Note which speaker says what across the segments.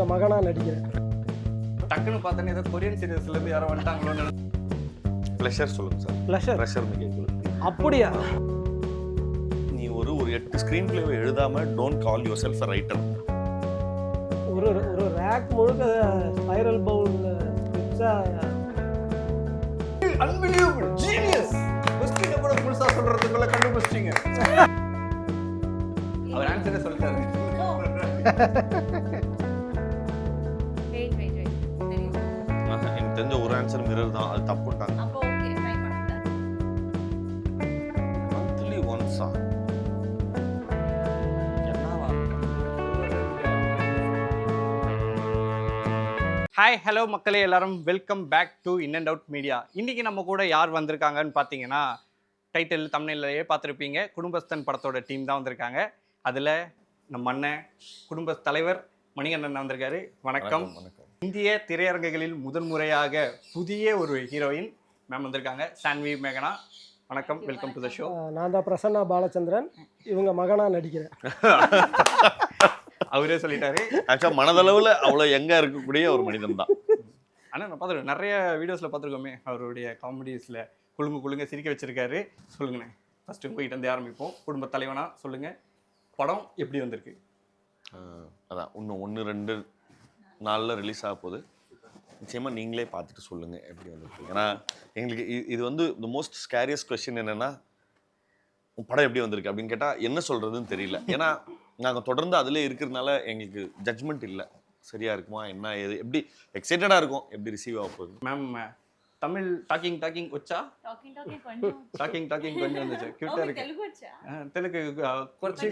Speaker 1: இவங்க மகனா நடிக்கிறேன்.
Speaker 2: டக்குன்னு பார்த்தோன்னே ஏதோ கொரியன் சீரியஸ்ல இருந்து யாரோ வந்துட்டாங்களோன்னு
Speaker 3: ப்ளஷர் சொல்லுங்க சார்.
Speaker 1: ப்ளஷர்
Speaker 3: கேட்குது.
Speaker 1: அப்படியா?
Speaker 3: நீ ஒரு 8 ஸ்க்ரீன் பிளேவை எழுதாம don't call yourself a writer.
Speaker 1: ஒரு ரேக் முழுக்க ஸ்பைரல் பவுல் ஸ்கிரிப்ட்ஸா.
Speaker 2: Unbelievable genius. கொஸ்டினை கூட முழுசா சொல்றதுக்குள்ள கண்டுபிடிச்சிட்டீங்க. அவர் ஆன்சரே சொல்லிட்டாரு.
Speaker 3: எனக்கு தெரிஞ்ச ஒரு ஆன்சர் மிரர் தான், அது தப்புட்டாங்க.
Speaker 4: அப்போ ஓகே ட்ரை பண்ணுங்க.
Speaker 3: மந்த்லி ஒன்ஸா? என்னவா?
Speaker 2: ஹாய் ஹலோ மக்களே, எல்லாரும் welcome back to In and Out Media. இன்னைக்கு நம்ம கூட யார் வந்திருக்காங்கன்னு பார்த்தீங்கன்னா, டைட்டில் தமிழ்லையே பார்த்துருப்பீங்க, குடும்பஸ்தன் படத்தோட டீம் தான் வந்திருக்காங்க. அதில் நம்ம அண்ணன் குடும்ப தலைவர் மணிகண்டன் வந்திருக்காரு. வணக்கம். இந்திய திரையரங்குகளில் முதன்முறையாக புதிய ஒரு ஹீரோயின் மேம் வந்திருக்காங்க, சான்வி மேகனா. வணக்கம், வெல்கம் டு த ஷோ.
Speaker 1: நான் தான் பிரசன்னா பாலச்சந்திரன், இவங்க மகனா நடிக்கிறேன்.
Speaker 2: அவரே சொல்லிட்டாரு.
Speaker 3: ஆக்சுவலாக மனதளவில் அவ்வளோ எங்கே இருக்கக்கூடிய ஒரு மனிதன் தான்.
Speaker 2: ஆனால் நான் பார்த்துருக்கேன், நிறைய வீடியோஸில் பார்த்துருக்கோமே அவருடைய காமெடிஸில் குழுங்க சிரிக்க வச்சிருக்காரு. சொல்லுங்கண்ணே, ஃபஸ்ட்டு உங்ககிட்ட இருந்து ஆரம்பிப்போம். குடும்ப தலைவனா சொல்லுங்கள், படம் எப்படி வந்திருக்கு?
Speaker 3: அதான் இன்னும் 1-2 நாளில் ரிலீஸ் ஆக போகுது. நிச்சயமாக நீங்களே பார்த்துட்டு சொல்லுங்கள் எப்படி வந்திருக்கு. ஏன்னா எங்களுக்கு இது வந்து த மோஸ்ட் ஸ்கேரியஸ்ட் கொஸ்டின் என்னென்னா, படம் எப்படி வந்திருக்கு அப்படின்னு கேட்டால் என்ன சொல்கிறதுன்னு தெரியல. ஏன்னா நாங்கள் தொடர்ந்து அதிலே இருக்கிறதுனால எங்களுக்கு ஜட்ஜ்மெண்ட் இல்லை, சரியாக இருக்குமா என்ன ஏது எப்படி எக்ஸைட்டடாக இருக்கும் எப்படி ரிசீவ் ஆக போகுது.
Speaker 2: மேம் தமிழ் டாக்கிங் வச்சா? டாக்கிங் கொஞ்சம் வந்துச்சு, கியூட்டா இருக்கு. தெலுங்கு குறைச்சி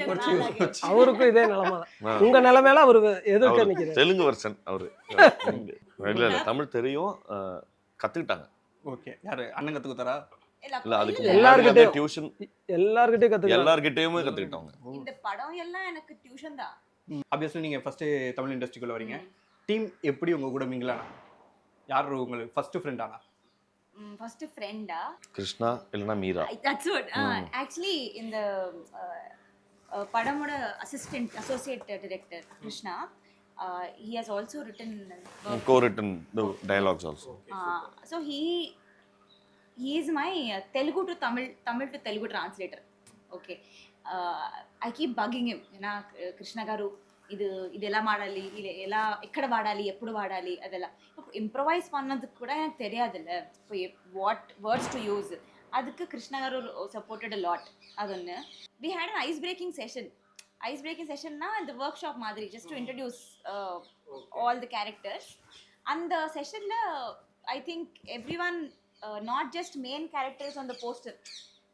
Speaker 1: அவருக்கும் இதே நிலைமை தான். உங்க நிலைமையில அவரு எதிர்க்க நிக்கிறாரு.
Speaker 3: தெலுங்கு வெர்ஷன் அவரு. இல்ல தமிழ் தெரியும், கத்துக்கிட்டாங்க.
Speaker 2: ஓகே, யாரு அண்ணன் கத்து கொடுத்தாரா?
Speaker 3: இல்ல அதுக்கு
Speaker 1: எல்லார்கிட்டயும்
Speaker 3: டியூஷன்
Speaker 1: எல்லார்கிட்டயும்
Speaker 3: கத்துக்கிட்டாங்க.
Speaker 4: இந்த படம் எல்லாம் எனக்கு டியூஷன் தான்.
Speaker 2: ஆப்வியஸ்லி நீங்க ஃபர்ஸ்ட் தமிழ் இண்டஸ்ட்ரிக்குள்ள வரீங்க. டீம் எப்படி உங்க கூட மிங்கிளானா? யார் உங்களுக்கு ஃபர்ஸ்ட் ஃப்ரெண்ட் ஆனா?
Speaker 4: ஃபர்ஸ்ட் ஃப்ரெண்டா
Speaker 3: கிருஷ்ணா இல்லனா மீரா.
Speaker 4: That's what. ஆக்சுவலி இந்த படமோட associate director Krishna, he has also written
Speaker 3: co-written the dialogues also.
Speaker 4: So he is my Telugu to Tamil to Telugu translator. Okay. I keep bugging him. ஏன்னா கிருஷ்ணா గారు இது ఎలా மாடாலி, இது ఎలా ఎక్కడ వాడాలి, ఎప్పుడు వాడాలి, அதெல்லாம் இம்ப்ரோவைஸ் பண்ணதுக்கு கூட எனக்கு தெரியாதுல்ல. இப்போ வாட் வேர்ட்ஸ் டு யூஸ், அதுக்கு கிருஷ்ணா గారు சப்போர்ட்டட் a lot. அது ஒன்று. we had an ice breaking செஷன்னா இந்த ஒர்க் ஷாப் மாதிரி, just to introduce all the characters. அந்த செஷனில் I think every one, not just main characters on the poster,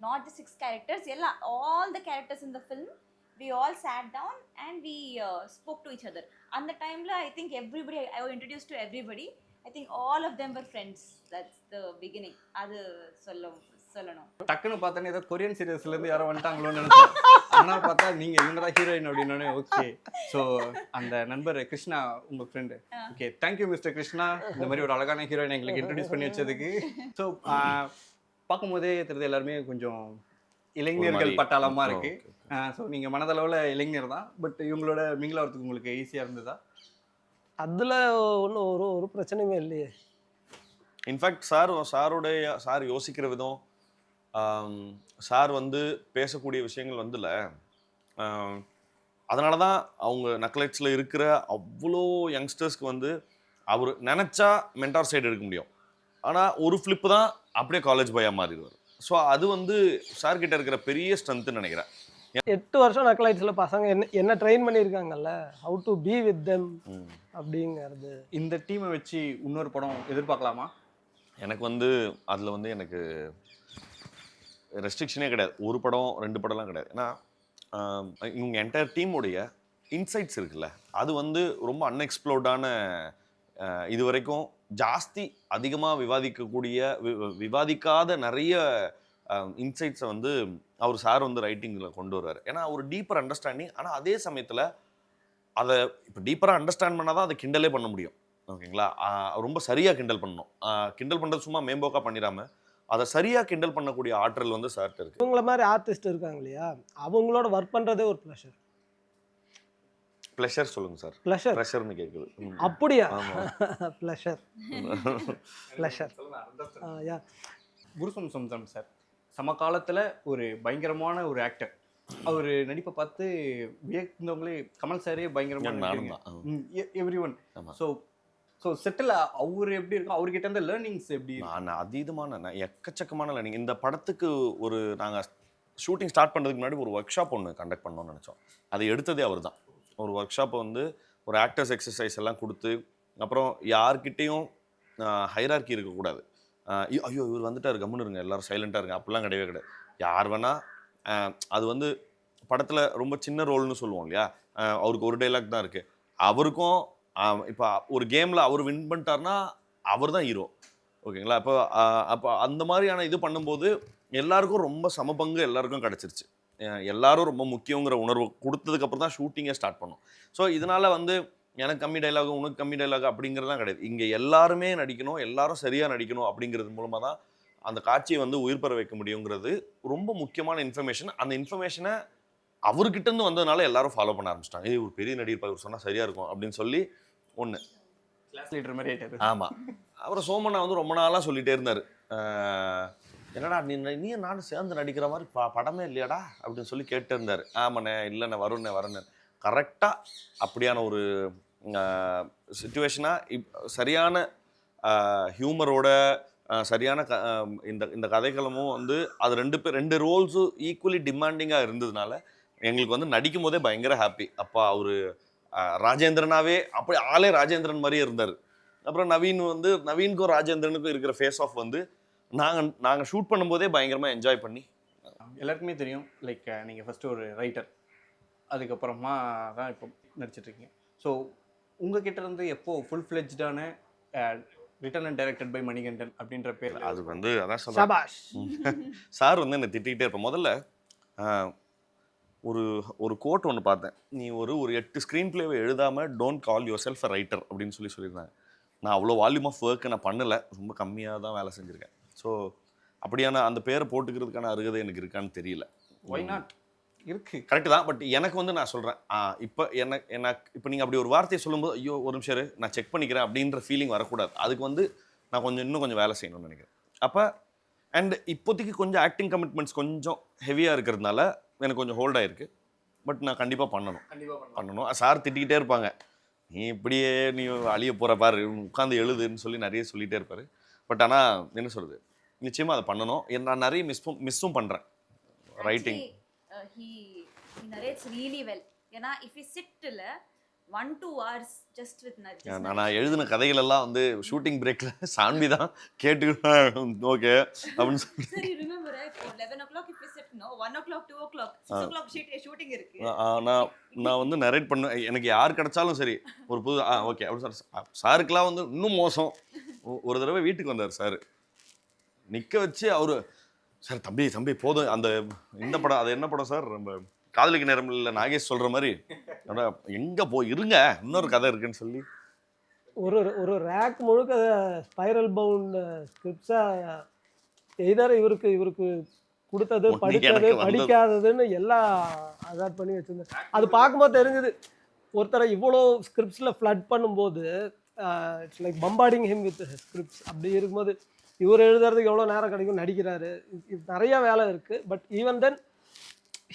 Speaker 4: not the 6 characters, all the characters in the film, we all sat down and we spoke to each other. And the time la I think everybody, I was introduced to everybody. I think all of them were friends. That's the beginning. அது சொல்லணும்.
Speaker 2: டக்குன்னு பார்த்தோன்னே ஏதோ Korean சீரியஸ்ல இருந்து யாரோ வந்துட்டாங்களோன்னு நினைச்சேன். ஆனா பார்த்தா நீங்க இவங்க தான் ஹீரோயின் அப்படின்னே. ஓகே, ஸோ அந்த நண்பர் கிருஷ்ணா உங்க friend. Okay, thank you mister Krishna, இந்த மாதிரி ஒரு அழகான ஹீரோயின் எங்களுக்கு இன்ட்ரடியூஸ் பண்ணி வச்சதுக்கு. ஸோ பார்க்கும்போதே தெரியுது எல்லாருமே கொஞ்சம் இளைஞர்கள் பட்டாளமா இருக்கு. ஸோ நீங்க மனதளவில் இளைஞர் தான், பட் இவங்களோட மிங்கில் வரதுக்கு உங்களுக்கு ஈஸியா இருந்ததா?
Speaker 1: அதுல ஒன்றும் ஒரு பிரச்சனையுமே இல்லையே.
Speaker 3: இன்ஃபேக்ட் சார் யோசிக்கிற விதம், சார் வந்து பேசக்கூடிய விஷயங்கள் வந்துல, அதனால தான் அவங்க நக்லைட்ஸில் இருக்கிற அவ்வளோ யங்ஸ்டர்ஸ்க்கு வந்து அவர் நினச்சா மென்டார் சைடு எடுக்க முடியும். ஆனால் ஒரு ஃப்ளிப்பு தான் அப்படியே காலேஜ் பாயாக மாறிடுவார். ஸோ அது வந்து சார் கிட்ட இருக்கிற பெரிய ஸ்ட்ரென்த்துன்னு நினைக்கிறேன்.
Speaker 1: 8 வருஷம் நக்லைட்ஸ்ல பசங்க என்ன ட்ரெயின் பண்ணியிருக்காங்கல்ல, how to be with them அப்படிங்கிறது.
Speaker 2: இந்த டீமை வச்சு இன்னொரு படம் எதிர்பார்க்கலாமா?
Speaker 3: எனக்கு வந்து அதில் வந்து எனக்கு ரெஸ்ட்ரிக்ஷனே கிடையாது. ஒரு படம் 2 படம்லாம் கிடையாது. ஏன்னா இவங்க என்டையர் டீமுடைய இன்சைட்ஸ் இருக்குல்ல, அது வந்து ரொம்ப அன்எக்ஸ்ப்ளோர்டான, இது வரைக்கும் அதிகமாக விவாதிக்காத நிறைய இன்சைட்ஸை வந்து அவர் சார் வந்து ரைட்டிங்கில் கொண்டு வருவார். ஏன்னா ஒரு டீப்பர் அண்டர்ஸ்டாண்டிங். ஆனால் அதே சமயத்தில் அதை இப்போ டீப்பராக அண்டர்ஸ்டாண்ட் பண்ணால் தான் அதை கிண்டலே பண்ண முடியும். ஓகேங்களா? ரொம்ப சரியாக கிண்டல் பண்ணணும். கிண்டல் பண்ணுறது சும்மா மேம்போக்காக பண்ணிடாமல் அதை சரியாக கிண்டல் பண்ணக்கூடிய ஆற்றல் வந்து சார்ட்ட இருக்குது.
Speaker 1: இவங்கள மாதிரி ஆர்டிஸ்ட் இருக்காங்க இல்லையா, அவங்களோட ஒர்க் பண்ணுறதே ஒரு ப்ளஷர்.
Speaker 3: ப்ளஷர் சொல்லுங்க சார்.
Speaker 1: ப்ளஷர்.
Speaker 3: ப்ரெஷர்னு கேட்குது.
Speaker 1: அப்படியா?
Speaker 3: ஆமா.
Speaker 1: ப்ளஷர். ப்ளஷர். யா.
Speaker 2: குருசம் சம்சம் சார் சமகாலத்தில் ஒரு பயங்கரமான ஒரு ஆக்டர். அவர் நடிப்பை பார்த்து வியந்தவங்களே கமல் சாரே பயங்கரமான
Speaker 3: நானும் தான்.
Speaker 2: Every one. ஸோ செட்டில் அவர் எப்படி இருக்கும், அவர்கிட்ட இருந்த லேர்னிங்ஸ் எப்படி?
Speaker 3: நான் எக்கச்சக்கமான லேர்னிங். இந்த படத்துக்கு நாங்கள் ஷூட்டிங் ஸ்டார்ட் பண்ணுறதுக்கு முன்னாடி ஒரு ஒர்க் ஷாப் ஒன்று கண்டக்ட் பண்ணோம்னு நினச்சோம். அதை எடுத்ததே அவர் தான். ஒரு ஒர்க் ஷாப்பை ஒரு ஆக்டர்ஸ் எக்ஸசைஸ் எல்லாம் கொடுத்து, அப்புறம் யார்கிட்டையும் ஹைரார்கி இருக்கக்கூடாது. ஐயோ இவர் வந்துட்டார் கம்முன்னு இருங்க, எல்லாரும் சைலண்டாக இருங்க, அப்படிலாம் கிடையவே கிடையாது. யார் வேணால் அது படத்தில் ரொம்ப சின்ன ரோல்னு சொல்லுவோம் இல்லையா, அவருக்கு ஒரு டைலாக் தான் இருக்குது. அவருக்கும் இப்போ ஒரு கேமில் அவர் வின் பண்ணிட்டார்னா அவர் தான் ஹீரோ, ஓகேங்களா? அப்போ அந்த மாதிரியான இது பண்ணும்போது எல்லாருக்கும் ரொம்ப சமபங்கு எல்லாருக்கும் கிடச்சிருச்சு. எல்லாரும் ரொம்ப முக்கியங்கிற உணர்வு கொடுத்ததுக்கப்புறம் தான் ஷூட்டிங்கே ஸ்டார்ட் பண்ணோம். ஸோ இதனால் எனக்கு கம்மி டைலாகு உனக்கு கம்மி டைலாகு அப்படிங்கிறதுலாம் கிடையாது. இங்கே எல்லாருமே நடிக்கணும், எல்லாரும் சரியாக நடிக்கணும் அப்படிங்கிறது மூலமாக தான் அந்த காட்சியை உயிர் பெற வைக்க முடியுங்கிறது ரொம்ப முக்கியமான இன்ஃபர்மேஷன். அந்த இன்ஃபர்மேஷனை அவர்கிட்டருந்து வந்ததுனால எல்லாரும் ஃபாலோ பண்ண ஆரம்பிச்சிட்டாங்க. ஒரு பெரிய நடிகர் இவர் சொன்னால் சரியாக இருக்கும் அப்படின்னு சொல்லி ஒன்று.
Speaker 2: கிளாஸ் லீடர் மாதிரி ஆயிட்டாரு.
Speaker 3: ஆமாம். அப்புறம் சோமண்ணா ரொம்ப நாளாக சொல்லிகிட்டே இருந்தார், என்னடா நீ நானும் சேர்ந்து நடிக்கிற மாதிரி படமே இல்லையாடா அப்படின்னு சொல்லி கேட்டு இருந்தார். ஆமாண்ணே, இல்லைண்ணே, வரேண்ணே. கரெக்டாக அப்படியான ஒரு சுச்சுவேஷனாக சரியான ஹியூமரோட சரியான இந்த கதைக்களமும் அது ரெண்டு ரோல்ஸும் ஈக்குவலி டிமாண்டிங்காக இருந்ததுனால எங்களுக்கு நடிக்கும் போதே பயங்கர ஹாப்பி. அப்பா அவர் ராஜேந்திரனாவே அப்படி ஆளே ராஜேந்திரன் மாதிரியே இருந்தார். அப்புறம் நவீனுக்கும் ராஜேந்திரனுக்கும் இருக்கிற ஃபேஸ் ஆஃப் நாங்கள் ஷூட் பண்ணும்போதே பயங்கரமாக என்ஜாய் பண்ணி.
Speaker 2: எல்லாருக்குமே தெரியும், லைக் நீங்கள் ஃபஸ்ட்டு ஒரு ரைட்டர், அதுக்கப்புறமா தான் இப்போ நடிச்சிட்ருக்கீங்க. ஸோ உங்ககிட்ட இருந்து எப்போ ஃபுல் ஃப்ளெஜ்டான written and directed by Manikandan அப்படின்ற பேர்
Speaker 3: அது அதான் சொல்கிறேன். சார் என்னை திட்டிகிட்டே இருப்பேன். முதல்ல ஒரு கோட் ஒன்று பார்த்தேன், நீ ஒரு 8 ஸ்க்ரீன் பிளேவை எழுதாமல் don't call yourself a writer அப்படின்னு சொல்லியிருந்தாங்க. நான் அவ்வளோ வால்யூம் ஆஃப் ஒர்க்கு நான் பண்ணலை, ரொம்ப கம்மியாக தான் வேலை செஞ்சுருக்கேன். ஸோ அப்படியான அந்த பேரை போட்டுக்கிறதுக்கான அருகதை எனக்கு இருக்கான்னு தெரியல.
Speaker 2: ஒய் நாட் இருக்கு,
Speaker 3: கரெக்டு தான். பட் எனக்கு நான் சொல்கிறேன், இப்போ இப்போ நீங்கள் அப்படி ஒரு வார்த்தையை சொல்லும்போது ஐயோ ஒரு நிமிஷம் நான் செக் பண்ணிக்கிறேன் அப்படின்ற ஃபீலிங் வரக்கூடாது. அதுக்கு நான் இன்னும் கொஞ்சம் வேலை செய்யணும்னு நினைக்கிறேன். அப்போ அண்ட் இப்போதைக்கு கொஞ்சம் ஆக்டிங் கமிட்மெண்ட்ஸ் கொஞ்சம் ஹெவியாக இருக்கிறதுனால எனக்கு கொஞ்சம் ஹோல்ட் ஆகிருக்கு. பட் நான் கண்டிப்பாக பண்ணணும். சார் திட்டிக்கிட்டே இருப்பாங்க, நீ இப்படியே நீ அழிய போகிற பாரு, உட்காந்து எழுதுன்னு சொல்லி நிறைய சொல்லிகிட்டே இருப்பார். பட் ஆனால் என்ன சொல்கிறது, நிச்சயமாக அதை பண்ணணும். நான் நிறைய மிஸ்ஸும் பண்ணுறேன் writing.
Speaker 4: he narrates really well. ஏன்னா if you sit 1-2 hours just with
Speaker 3: நான் எழுதின கதைகள் எல்லாம் ஷூட்டிங் பிரேக்ல சான்வி தான் கேட்டு ஓகே அப்படின்னு சொல்லி.
Speaker 4: சரி, remember 11 o'clock if you sit 1 o'clock 2 o'clock 6 o'clock shooting இருக்கு.
Speaker 3: நான் நரேட் பண்ண எனக்கு யார் கிடைச்சாலும் சரி ஒரு புது ஓகே அப்படி சாருக்கெல்லாம் இன்னும் மோசம். ஒரு தடவை வீட்டுக்கு வந்தார் சார், நிற்க வச்சு அவரு, சார் தம்பி போதும், இந்த படம் அது என்ன படம் சார், நம்ம காதலிக்கு நேரம் இல்லை நாகேஷ் சொல்கிற மாதிரி எங்கே இருங்க இன்னொரு கதை இருக்குன்னு சொல்லி
Speaker 1: ஒரு ரேக் முழுக்க ஸ்பைரல் பவுண்ட் ஸ்கிரிப்ட்ஸாக எய்தர் இவருக்கு கொடுத்தது படித்தது படிக்காததுன்னு எல்லாம் அதாட் பண்ணி வச்சுருந்தேன். அது பார்க்கும்போது தெரிஞ்சது, ஒருத்தரை இவ்வளோ ஸ்கிரிப்ட்ஸில் ஃப்ளட் பண்ணும்போது it's like bombarding him with scripts. அப்படி இருக்கும்போது இவர் எழுதுறதுக்கு எவ்வளோ நேரம் கிடைக்கும், நடிக்கிறாரு, நிறைய வேலை இருக்குது. But even then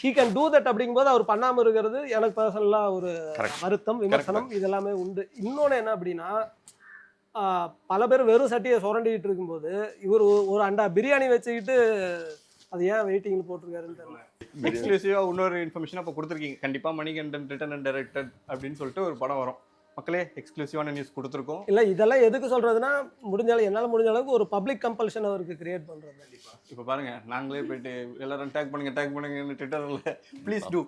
Speaker 1: he can do that அப்படிங்கும்போது அவர் பண்ணாமல் இருக்கிறது எனக்கு பர்சனலாக ஒரு வருத்தம், விமர்சனம் இதெல்லாமே உண்டு. இன்னொன்று என்ன அப்படின்னா, பல பேர் வெறும் சட்டியை சுரண்டிக்கிட்டு இருக்கும்போது இவர் ஒரு அண்டா பிரியாணி வச்சுக்கிட்டு அது ஏன் வெயிட்டிங்கில் போட்டிருக்காருன்னு தெரியல.
Speaker 2: எக்ஸ்க்ளூசிவாக இன்னொரு இன்ஃபர்மேஷன் அப்போ கொடுத்துருக்கீங்க, கண்டிப்பாக மணிகண்டன் ரிட்டன் அண்ட் டைரக்டட் அப்படின்னு சொல்லிட்டு ஒரு படம் வரும். மக்களே எக்ஸ்க்ளூசிவான நியூஸ் கொடுத்துருக்கோம்.
Speaker 1: இல்லை இதெல்லாம் எதுக்கு சொல்கிறதுனா, என்னால் முடிஞ்ச அளவுக்கு ஒரு பப்ளிக் கம்பல்ஷன் அவருக்கு கிரியேட் பண்ணுறது.
Speaker 2: இப்போ பாருங்க, நாங்களே போயிட்டு எல்லாரும் டேக் பண்ணுங்க ட்விட்டரில் ப்ளீஸ் டூ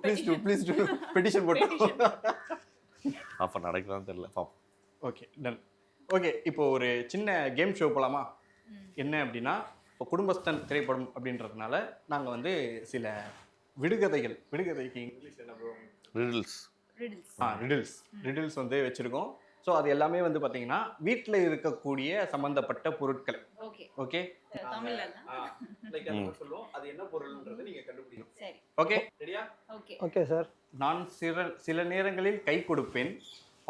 Speaker 2: பெட்டிஷன் போட்டோம்.
Speaker 3: அப்போ நடக்குதான்னு தெரியல, பாப்போம்.
Speaker 2: Okay done. ஓகே, இப்போ ஒரு சின்ன கேம் ஷோ போகலாமா? என்ன அப்படின்னா, இப்போ குடும்பஸ்தன் திரைப்படம் அப்படின்றதுனால நாங்கள் சில விடுகதைக்கு இங்கிலீஷ் என்ன பண்ணுவோம், ரிடில்ஸ் வச்சிருக்கோம். ஸோ அது எல்லாமே பார்த்தீங்கன்னா வீட்டில் இருக்கக்கூடிய சம்பந்தப்பட்ட பொருட்கள். ஓகே சொல்லுவோம், அது என்ன பொருள்ன்றது நீங்க கண்டுபிடிக்கணும். ஓகே ரெடியா?
Speaker 1: Okay sir.
Speaker 2: நான் சில நேரங்களில் கை கொடுப்பேன்,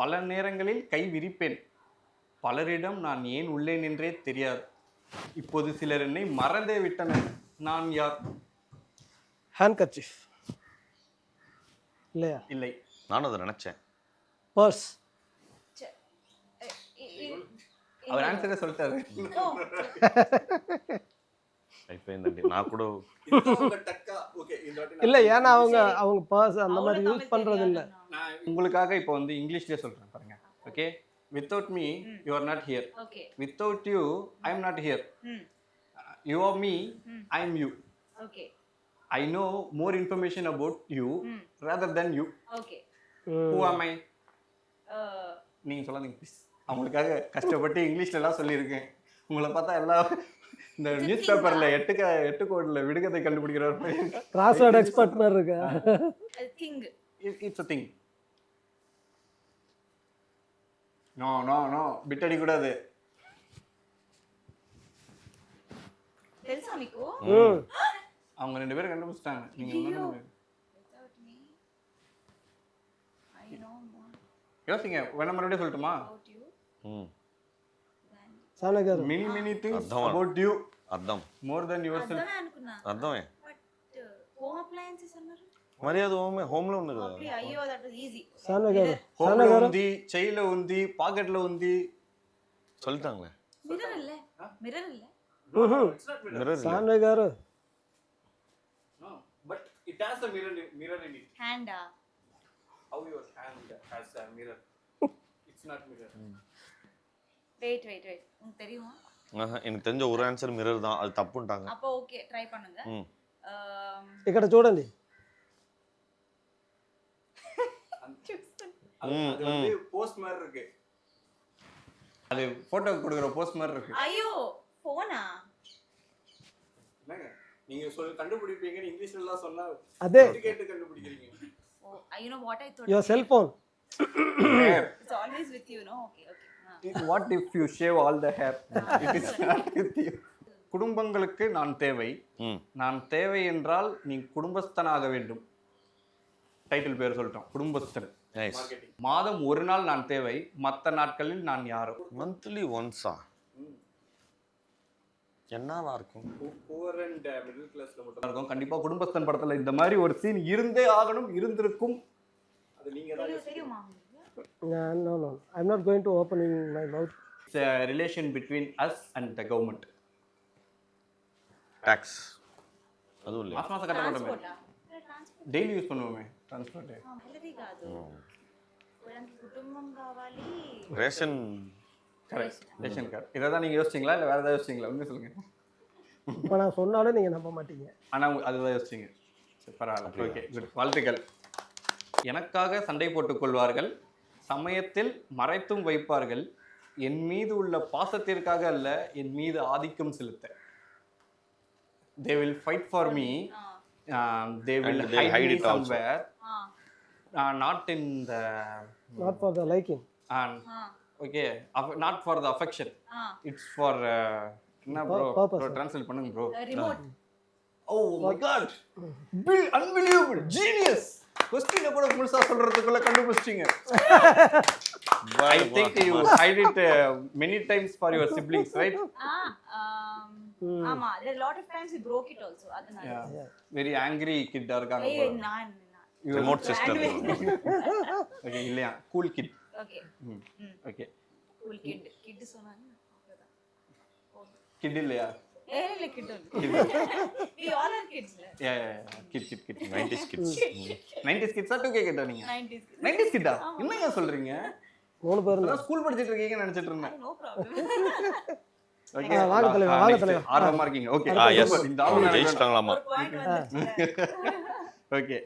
Speaker 2: பல நேரங்களில் கை விரிப்பேன். பலரிடம் நான் ஏன் உள்ளேன் என்றே தெரியாது. இப்போது சிலர் என்னை மறந்தே விட்டனர். நான் யார்?
Speaker 1: ஹேண்ட்கர்ச்சீஃப் இல்லையா?
Speaker 2: இல்லை.
Speaker 3: நானும் அதை நினைச்சேன்.
Speaker 1: பர்ஸ்.
Speaker 2: அவர் ஆன்சரே சொல்லிட்டாரு.
Speaker 3: இப்போ இந்த நான் கூட
Speaker 1: இல்லை, ஏன்னா அவங்க பர்ஸ் அந்த மாதிரி யூஸ் பண்ணுறது இல்லை.
Speaker 2: நான் உங்களுக்காக இப்போ வந்து இங்கிலீஷ்லேயே சொல்கிறேன் பாருங்க. Okay, without me you are not here.
Speaker 4: Okay.
Speaker 2: Without you I am not here. You are me, I M U.
Speaker 4: Okay.
Speaker 2: I know more information about you rather than you.
Speaker 4: Okay.
Speaker 2: Who am I? நீங்க சொல்லாதீங்க please. அவங்களுக்காக கஷ்டப்பட்டு இங்கிலீஷ்ல எல்லாம் சொல்லியிருக்கேன். உங்களை பார்த்தா எல்லாம் இந்த நியூஸ் பேப்பர்ல 8 கோடில் விடுகதை கண்டுபிடிக்கிறார்.
Speaker 1: கிராஸ்வேர்ட் எக்ஸ்பர்ட் மாதிரி இருக்கா?
Speaker 4: Thing.
Speaker 2: It's a thing. No bit அடி கூடாது.
Speaker 4: తెలుసా మీకు?
Speaker 2: அவங்க 2 பேரும் கண்டுபிடிச்சிட்டாங்க. நீங்க ஒண்ணு
Speaker 4: Without me, I know more
Speaker 2: யோசிங்க. வேணா மறுபடியும் சொல்லட்டுமா?
Speaker 4: about you.
Speaker 3: ம்
Speaker 1: சானகர்.
Speaker 2: many things
Speaker 3: அர்த்தம்.
Speaker 2: about you
Speaker 3: అర్థం
Speaker 2: more than yourself.
Speaker 4: అర్థమే అనుకున్నా.
Speaker 3: అర్థమే
Speaker 4: బట్ హోమ్ అప్లయన్సెస్ అన్నారు.
Speaker 3: మరి అది హోమ్లో ఉంది కదా.
Speaker 4: అప్పుడు అయ్యో దట్ వాస్ ఈజీ.
Speaker 1: சானகர்.
Speaker 2: ஹோம்ல ఉంది, చైల ఉంది, పాకెట్ல ఉంది.
Speaker 3: சொல்லிட்டாங்களே.
Speaker 4: మిర్రర్ இல்ல. మిర్రర్ இல்ல.
Speaker 3: மிரர்
Speaker 1: சானகர்.
Speaker 2: No, but it has a mirror in it.
Speaker 4: హ్యాండా?
Speaker 2: How your hand has a mirror? It's not mirror.
Speaker 4: Wait உங்களுக்கு தெரியுமா?
Speaker 3: எனக்கு தெரிஞ்ச ஒரு ஆன்சர் மிரர் தான், அது தப்புன்ட்டாங்க.
Speaker 4: அப்போ ஓகே ட்ரை பண்ணுங்க.
Speaker 1: ఇక్కడ చూడండి.
Speaker 2: அது வந்து போஸ்ட் மாதிரி இருக்கு. அது போட்டோ கொடுக்குற போஸ்ட் மாதிரி இருக்கு.
Speaker 4: ஐயோ போனா?
Speaker 2: என்னங்க நீங்க கண்டுபிடிப்பீங்கன்னு இங்கிலீஷ்ல எல்லாம் சொன்னா
Speaker 1: அதே
Speaker 2: கேட்டு கண்டுபிடிக்கிறீங்க.
Speaker 4: Oh I know what I thought.
Speaker 1: Your cellphone.
Speaker 4: It's always with you no. Okay.
Speaker 2: What if you shave all the hair? It is not with you. குடும்பங்களுக்கு நான் தேவை. நான் தேவை என்றால் நீ குடும்பஸ்தனாக வேண்டும். டைட்டில் பேர் சொல்லிட்டோம், குடும்பஸ்தன். மாதம் ஒரு நாள் நான் தேவை, மற்ற நாட்களில் நான் யாரோ.
Speaker 3: மந்த்லி ஒன்ஸா? என்னவா இருக்கும்?
Speaker 2: புவர் அண்ட் மிடில் கிளாஸ்ல மட்டும் இருக்கும். கண்டிப்பா குடும்பஸ்தன் படத்துல இந்த மாதிரி ஒரு சீன் இருந்தே ஆகணும், இருந்திருக்கும். அது நீங்க தான்
Speaker 4: தெரியுமா?
Speaker 1: No. I'm not going to opening my mouth.
Speaker 2: It's a relation between us and the government.
Speaker 3: Tax. அதுவும் இல்லை.
Speaker 2: மாசம் கட்ட மாட்டோமே, డైలీ యూస్ பண்ணுவோமே ట్రాన్స్పోర్ట్.
Speaker 4: అది కాదు, మనకి కుటుంబం కావాలి.
Speaker 3: ரேஷன்.
Speaker 2: Correct, ration card. இதை தான் நீங்கள் யோசிச்சிங்களா இல்லை வேறு ஏதாவது யோசிச்சிங்களா? உண்மை சொல்லுங்கள்.
Speaker 1: இப்போ நான் சொன்னாலும் நீங்கள் நம்ப மாட்டீங்க.
Speaker 2: ஆனால் அதுதான் யோசிச்சிங்க. சரி, பரவாயில்ல. ஓகே, குட், வாழ்த்துக்கள். எனக்காக சண்டை போட்டுக் கொள்வார்கள், சமயத்தில் மறைத்தும் வைப்பார்கள், என் மீது உள்ள பாசத்திற்காக அல்ல, என் மீது ஆதிக்கம் செலுத்த. They will fight for me. They will hide me somewhere. Not in the.
Speaker 1: Not for the liking.
Speaker 2: Okay, not for the affection. It's for என்ன bro? Bro translate பண்ணுங்க bro.
Speaker 4: Remote.
Speaker 2: Oh my god. Unbelievable. Genius. Question கூட முழுசா சொல்றதுக்குள்ள கண்டுபிடிச்சிட்டீங்க. I think you hide it many times for your siblings, right?
Speaker 4: ஆமா, there a lot of times we broke it also. அதனால.
Speaker 2: Yeah. Very angry kid இருக்காங்க.
Speaker 4: நான்
Speaker 3: remote system.
Speaker 2: Okay, இல்லையா? Cool kid.
Speaker 4: Okay.
Speaker 2: Okay.
Speaker 4: Cool kid சொன்னாங்க.
Speaker 2: Kid இல்லையா?
Speaker 4: இல்ல kid. We all are kids.
Speaker 2: Yeah, kid.
Speaker 3: 90s kids.
Speaker 2: 90s kids 2K கிட்டா நீங்க? 90s கிட்டா? என்னங்க சொல்றீங்க?
Speaker 1: மூணு பேர்
Speaker 2: நான் ஸ்கூல் படிச்சிட்டு இருக்கீங்கன்னு நினைச்சிட்டு இருந்தேன்.
Speaker 4: No problem.
Speaker 2: ஓகே,
Speaker 1: வாங்க தலைவா.
Speaker 2: ஆர்வமா இருக்கீங்க. Okay,
Speaker 3: yes.
Speaker 2: இந்த ஆளு
Speaker 3: ஜெயிச்சிட்டாங்களாமா?
Speaker 4: ஒரு பாயிண்ட் வந்துச்சு.
Speaker 2: ஓகே.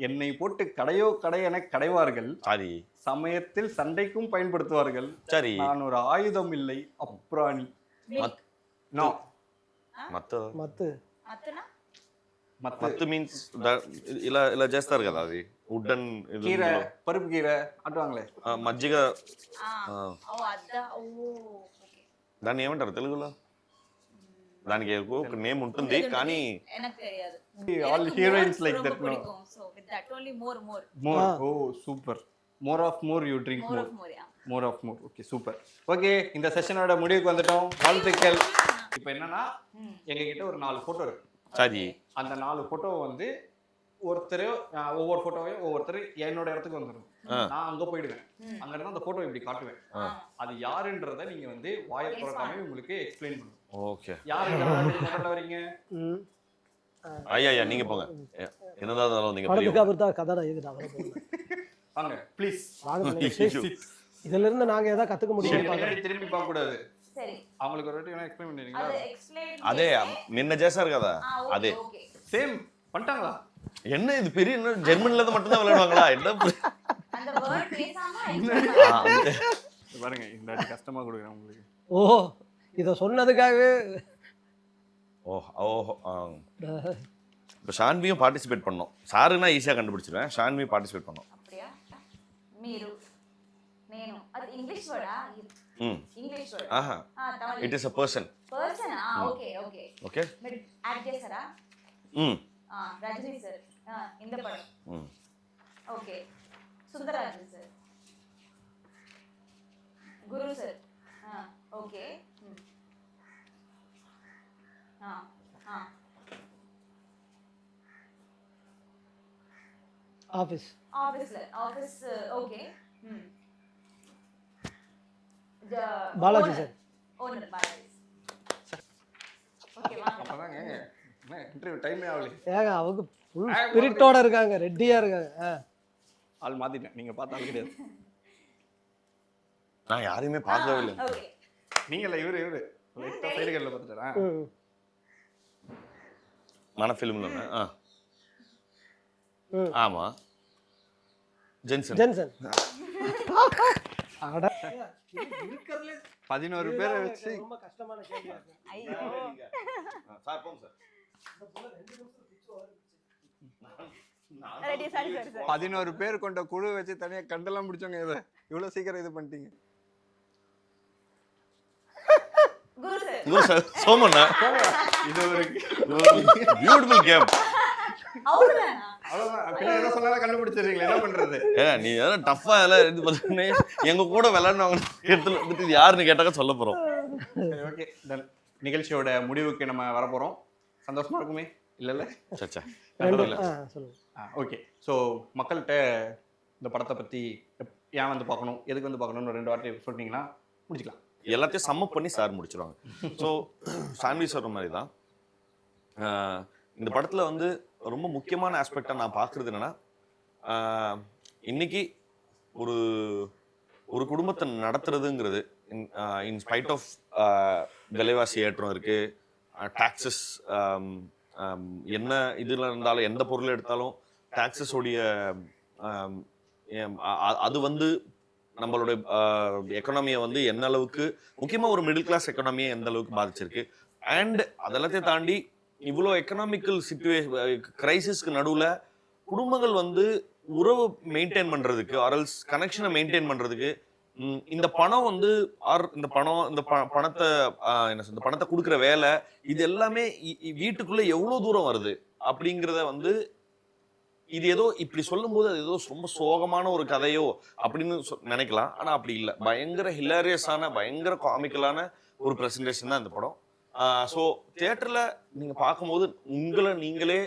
Speaker 2: என்னை போட்டு கடையோ கடை என கடைவார்கள்,
Speaker 3: சாரி,
Speaker 2: சமயத்தில் சண்டைக்கும் பயன்படுத்துவார்கள்.
Speaker 3: சரி,
Speaker 2: நான் ஒரு ஆயுதம் இல்லை, அப்ராணி. நோ.
Speaker 1: మత్తు
Speaker 4: అత్తనా?
Speaker 3: మత్తు మీన్స్ ఇలా చేస్తారు కదా, అది వుడెన్
Speaker 2: కీరే, పరుపు కీరే అంటాంలే,
Speaker 3: మజ్జిగ.
Speaker 4: ఓ అద్దా. ఓ ఓకే.
Speaker 3: దాన్ని ఏమంటారు తెలుగులో? దానికి ఒక నేమ్ ఉంటుంది కానీ
Speaker 4: எனக்கு தெரியாது.
Speaker 2: all heroines like that, no?
Speaker 4: So with that only more
Speaker 2: more. Oh super. More of more you drink more.
Speaker 4: yeah.
Speaker 2: More of more. Okay super. Okay இந்த செஷனோட முடிவுக்கு வந்துட்டோம். வாழ்த்துக்கள். இப்போ என்னன்னா எங்ககிட்ட ஒரு 4 போட்டோ இருக்கு.
Speaker 3: சரி.
Speaker 2: அந்த 4 போட்டோ வந்து ஒவ்வொரு போட்டோவையும் ஒவ்வொருத்தர் என்னோட இடத்துக்கு வந்துடும். நான் அங்க போயிடுவேன். அங்க இருந்து அந்த போட்டோ இப்படி காட்டுவேன். அது யாருன்றத நீங்க வந்து வாயை திறக்காம உங்களுக்கு எக்ஸ்பிளைன் பண்ணுங்க.
Speaker 3: ஓகே.
Speaker 2: யாரு முதல்ல வரீங்க?
Speaker 3: ஐயா நீங்க போங்க. என்னதான் இருந்தாலும் நீங்க
Speaker 1: படத்துக்கு அப்புறம் தான் கதை நான்
Speaker 2: வாங்க ப்ளீஸ்.
Speaker 1: இதுல இருந்து நாங்க ஏதாவது கத்துக்க முடியும்.
Speaker 2: திரும்பி பார்க்க கூடாது.
Speaker 4: சரி.
Speaker 2: அவங்களுக்கு ஒரு வாட்டி வேணா எக்ஸ்பிளைன் பண்ணுவீங்களா?
Speaker 4: அது எக்ஸ்பிளைன்.
Speaker 3: அதே நின்ன ஜேசா இருக்காதா? அதே.
Speaker 2: சேம் பண்ணிட்டாங்களா?
Speaker 3: என்ன இது பெரிய ஜெர்மன்ல இருந்து மட்டும் தான் விளையாடுவாங்களா? என்ன
Speaker 4: அந்த வேர்ட் பேசாம
Speaker 2: பாருங்க இந்த வாட்டி கஷ்டமா கொடுக்குறேன் உங்களுக்கு.
Speaker 1: ஓ இத சொன்னதுக்காகவே.
Speaker 3: இப்போ ஷான்வியும் பார்ட்டிசிபேட் பண்ணோம். சாருன்னா ஈஸியாக கண்டுபிடிச்சிருவேன். ஷான்வி பார்ட்டிசிபேட் பண்ணோம்.
Speaker 4: அப்படியா? మీరు నేను అది ఇంగ్లీష్ వర్డా? English word.
Speaker 3: ఆహా. It is a person.
Speaker 4: Person. Okay.
Speaker 3: Okay.
Speaker 4: మీరు యాడ్ చేశారా? రజనీ సార్ இந்த படம். Okay. Sundararajan sir. Guru sir. Okay.
Speaker 1: Office
Speaker 4: okay.
Speaker 1: Balaji sir.
Speaker 4: Owner Balaji. Okay வாங்க.
Speaker 2: அப்பதாங்க என்ன இன்டர்வியூ டைமே ஆகல.
Speaker 1: ஏங்க அவங்க ஃபுல் ஸ்பிரிட்டோட இருக்காங்க, ரெடியா இருக்காங்க.
Speaker 2: ஆள் மாத்திட்டேன். நீங்க பார்த்தாலும் கிடையாது.
Speaker 3: நான் யாரையுமே பார்க்கவே இல்லை.
Speaker 4: ஓகே.
Speaker 2: நீங்கல இவரு லைட்டா சைடுகள்ல பார்த்துட்டா.
Speaker 3: மன ஃபிலிம்ல ஆமா. ஜென்சன்.
Speaker 1: அட
Speaker 2: 11 பேரை வச்சு
Speaker 1: ரொம்ப கஷ்டமான கேள்வியா இருக்கு.
Speaker 4: ஐயோ.
Speaker 3: சார் போங்க சார்.
Speaker 4: Ready sorry sir.
Speaker 2: 11 பேர் கொண்ட குழு வச்சு தனியா கண்டெல்லாம் பிடிச்சவங்க இத இவ்வளவு சீக்கிரம் இது பண்ணிட்டீங்க.
Speaker 4: குரு சார்.
Speaker 3: சோமண்ணா.
Speaker 2: இது ஒரு
Speaker 3: பியூட்டிஃபுல் கேம்.
Speaker 4: அவ்வளவுதான்.
Speaker 2: அப்படியே என்ன சொன்னாலும் கண்டுபிடிச்சிடுறீங்களா? என்ன பண்றது?
Speaker 3: நீ ஏதாவது டஃபா எல்லாம் இது பண்ணி எங்க கூட விளையாடுனவங்க இடத்துல வந்துட்டு யாருன்னு கேட்டாக்க சொல்ல போறோம்.
Speaker 2: Okay done. நிகழ்ச்சியோட முடிவுக்கு நம்ம வர போறோம். சந்தோஷமா இருக்குமே? இல்ல
Speaker 3: சச்சா
Speaker 1: சொல்லுங்க.
Speaker 2: ஓகே. ஸோ மக்கள்கிட்ட இந்த படத்தை பத்தி ஏன் வந்து பார்க்கணும், எதுக்கு வந்து பார்க்கணும்னு 2 வார்த்தை சொன்னீங்கன்னா முடிச்சுக்கலாம்.
Speaker 3: எல்லாத்தையும் சம்மப் பண்ணி சார் முடிச்சிருவாங்க. ஸோ சான்வி சொல்ற மாதிரி தான் இந்த படத்தில் வந்து ரொம்ப முக்கியமான ஆஸ்பெக்டாக நான் பார்க்குறது என்னென்னா, இன்னைக்கு ஒரு ஒரு குடும்பத்தை நடத்துறதுங்கிறது இன் ஸ்பைட் ஆஃப் விலைவாசி ஏற்றம் இருக்குது, டாக்ஸஸ் என்ன இதில் இருந்தாலும் எந்த பொருள் எடுத்தாலும் டாக்ஸஸோடைய அது வந்து நம்மளுடைய எக்கனாமியை வந்து என்ன அளவுக்கு, முக்கியமாக ஒரு மிடில் கிளாஸ் எக்கனாமியை எந்த அளவுக்கு பாதிச்சிருக்கு. அண்ட் அதெல்லாத்தையும் தாண்டி இவ்வளோ எக்கனாமிக்கல் கிரைசிஸ்க்கு நடுவில் குடும்பங்கள் வந்து உறவு மெயின்டைன் பண்ணுறதுக்கு ஆர்எல்ஸ் கனெக்ஷனை மெயின்டைன் பண்ணுறதுக்கு இந்த பணம் வந்து இந்த பணத்தை இந்த பணத்தை கொடுக்குற வேலை இது எல்லாமே வீட்டுக்குள்ளே எவ்வளோ தூரம் வருது அப்படிங்கிறத வந்து இது ஏதோ இப்படி சொல்லும்போது அது ஏதோ ரொம்ப சோகமான ஒரு கதையோ அப்படின்னு நினைக்கலாம். ஆனால் அப்படி இல்லை. பயங்கர ஹிலாரியஸான பயங்கர காமிக்கலான ஒரு ப்ரெசன்டேஷன் தான் இந்த படம். ஸோ தியேட்டரில் நீங்கள் பார்க்கும்போது நீங்களே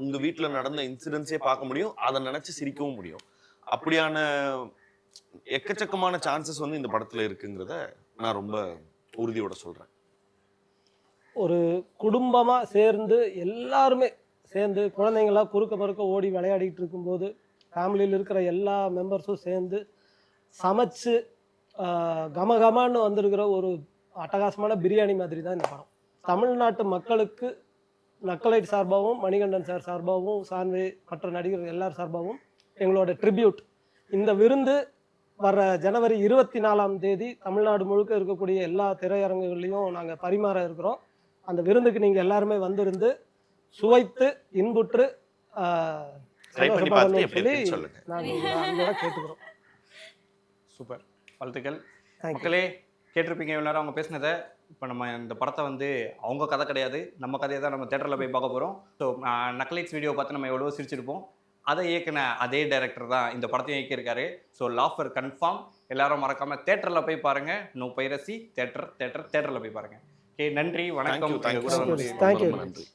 Speaker 3: உங்கள் வீட்டில் நடந்த இன்சிடென்ட்ஸே பார்க்க முடியும், அதை நினச்சி சிரிக்கவும் முடியும். அப்படியான எக்கச்சக்கமான சான்சஸ் வந்து இந்த படத்தில் இருக்குங்கிறத நான் ரொம்ப உறுதியோட சொல்கிறேன்.
Speaker 1: ஒரு குடும்பமாக சேர்ந்து எல்லாருமே சேர்ந்து குழந்தைங்களாம் குறுக்க மறுக்க ஓடி விளையாடிட்டு இருக்கும்போது ஃபேமிலியில் இருக்கிற எல்லா மெம்பர்ஸும் சேர்ந்து சமைச்சு கமகமான்னு வந்திருக்கிற ஒரு அட்டகாசமான பிரியாணி மாதிரி தான் இந்த படம். தமிழ்நாட்டு மக்களுக்கு நக்கலைட் சார்பாகவும் மணிகண்டன் சார் சார்பாகவும் சான்வி மற்ற நடிகர்கள் எல்லார் சார்பாகவும் எங்களோட ட்ரிபியூட். இந்த விருந்து வர ஜனவரி 24ஆம் தேதி தமிழ்நாடு முழுக்க இருக்கக்கூடிய எல்லா திரையரங்குகள்லையும் நாங்கள் பரிமாற இருக்கிறோம். அந்த விருந்துக்கு நீங்கள் எல்லாருமே வந்திருந்து சுவைத்து இன்புற்று சொல்லி நாங்கள் கேட்டுக்கிறோம்.
Speaker 2: சூப்பர், வாழ்த்துக்கள். மக்களே கேட்டிருப்பீங்க இவ்வளோ நேரம் அவங்க பேசினதை. இப்போ நம்ம இந்த படத்தை வந்து அவங்க கதை கிடையாது, நம்ம கதையை தான் நம்ம தேட்டரில் போய் பார்க்க போகிறோம். ஸோ நக்கலைட்ஸ் வீடியோ பார்த்து நம்ம எவ்வளோ சிரிச்சிருப்போம். அதை இயக்குன அதே டைரக்டர் தான் இந்த படத்தையும் இயக்கியிருக்காரு. So lawful confirm. எல்லாரும் மறக்காம தேட்டரில் போய் பாருங்க. No piracy. தேட்டரில் போய் பாருங்க. ஓகே, நன்றி, வணக்கம்.
Speaker 3: தேங்க்யூ
Speaker 2: எங்க கூட வந்து
Speaker 1: Thank you.
Speaker 3: ரொம்ப நன்றி.